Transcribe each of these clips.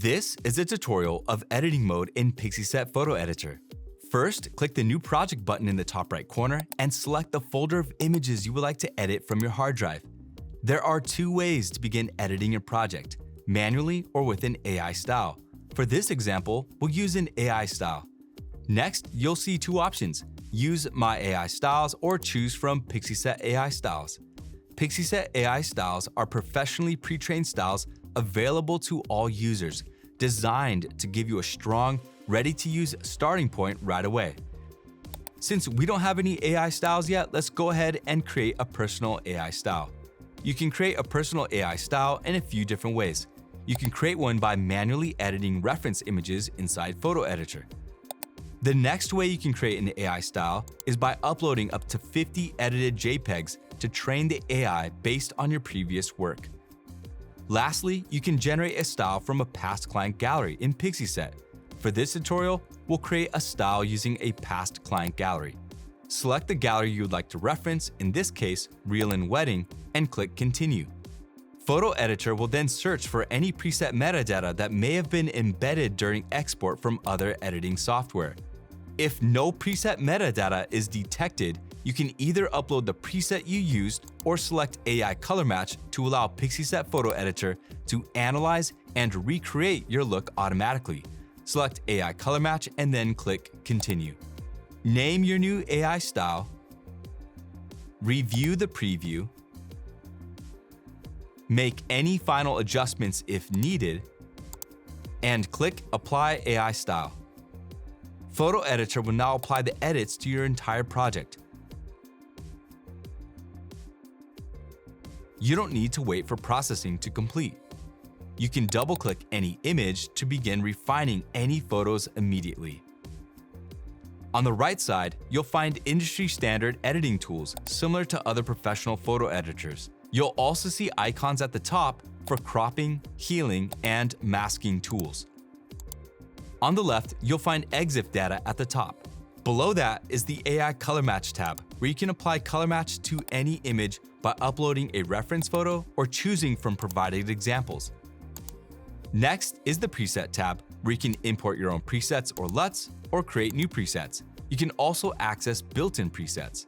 This is a tutorial of editing mode in Pixieset Photo Editor. First, click the New Project button in the top right corner and select the folder of images you would like to edit from your hard drive. There are two ways to begin editing your project, manually or with an AI style. For this example, we'll use an AI style. Next, you'll see two options: use My AI Styles or choose from Pixieset AI Styles. Pixieset AI Styles are professionally pre-trained styles available to all users, designed to give you a strong, ready-to-use starting point right away. Since we don't have any AI styles yet, let's go ahead and create a personal AI style. You can create a personal AI style in a few different ways. You can create one by manually editing reference images inside Photo Editor. The next way you can create an AI style is by uploading up to 50 edited JPEGs to train the AI based on your previous work. Lastly, you can generate a style from a past client gallery in Pixieset. For this tutorial, we'll create a style using a past client gallery. Select the gallery you would like to reference, in this case, Reel and Wedding, and click Continue. Photo Editor will then search for any preset metadata that may have been embedded during export from other editing software. If no preset metadata is detected, you can either upload the preset you used or select AI Color Match to allow Pixieset Photo Editor to analyze and recreate your look automatically. Select AI Color Match and then click Continue. Name your new AI style, review the preview, make any final adjustments if needed, and click Apply AI Style. Photo Editor will now apply the edits to your entire project. You don't need to wait for processing to complete. You can double-click any image to begin refining any photos immediately. On the right side, you'll find industry-standard editing tools similar to other professional photo editors. You'll also see icons at the top for cropping, healing, and masking tools. On the left, you'll find EXIF data at the top. Below that is the AI Color Match tab, where you can apply color match to any image by uploading a reference photo or choosing from provided examples. Next is the Preset tab, where you can import your own presets or LUTs or create new presets. You can also access built-in presets.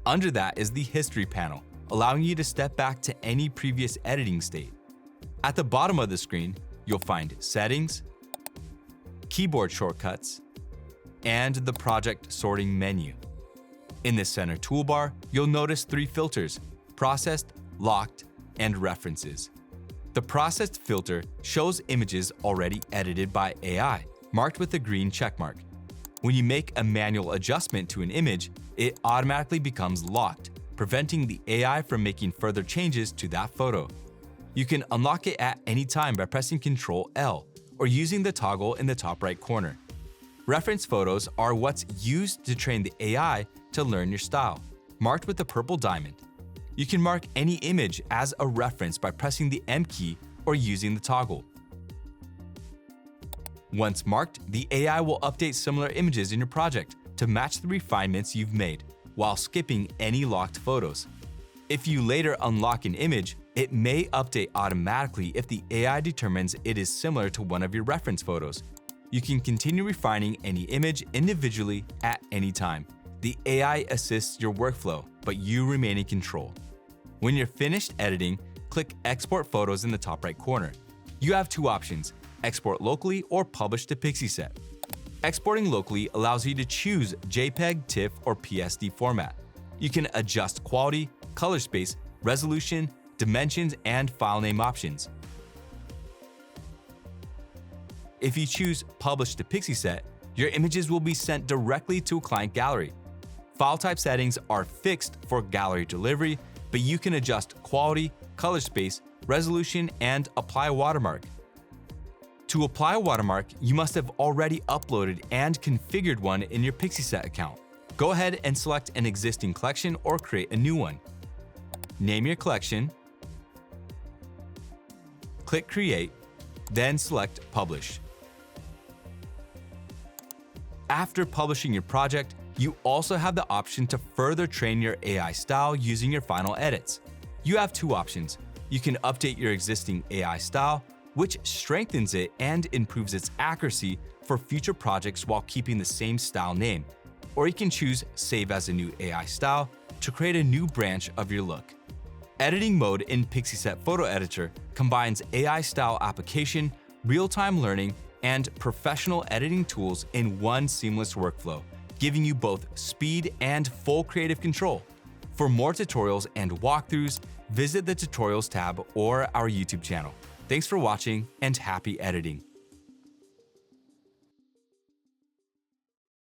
Under that is the History panel, allowing you to step back to any previous editing state. At the bottom of the screen, you'll find Settings, Keyboard shortcuts, and the Project Sorting menu. In the center toolbar, you'll notice three filters: Processed, Locked, and References. The Processed filter shows images already edited by AI, marked with a green checkmark. When you make a manual adjustment to an image, it automatically becomes locked, preventing the AI from making further changes to that photo. You can unlock it at any time by pressing Ctrl-L or using the toggle in the top right corner. Reference photos are what's used to train the AI to learn your style, marked with the purple diamond. You can mark any image as a reference by pressing the M key or using the toggle. Once marked, the AI will update similar images in your project to match the refinements you've made, while skipping any locked photos. If you later unlock an image, it may update automatically if the AI determines it is similar to one of your reference photos. You can continue refining any image individually at any time. The AI assists your workflow, but you remain in control. When you're finished editing, click Export Photos in the top right corner. You have two options: export locally or publish to Pixieset. Exporting locally allows you to choose JPEG, TIFF, or PSD format. You can adjust quality, color space, resolution, dimensions, and file name options. If you choose Publish to Pixieset, your images will be sent directly to a client gallery. File type settings are fixed for gallery delivery, but you can adjust quality, color space, resolution, and apply a watermark. To apply a watermark, you must have already uploaded and configured one in your Pixieset account. Go ahead and select an existing collection or create a new one. Name your collection, click Create, then select Publish. After publishing your project, you also have the option to further train your AI style using your final edits. You have two options. You can update your existing AI style which strengthens it and improves its accuracy for future projects while keeping the same style name. Or you can choose Save as a new AI style to create a new branch of your look. Editing mode in Pixieset Photo Editor combines AI style application, real-time learning, and professional editing tools in one seamless workflow, giving you both speed and full creative control. For more tutorials and walkthroughs, visit the Tutorials tab or our YouTube channel. Thanks for watching and happy editing!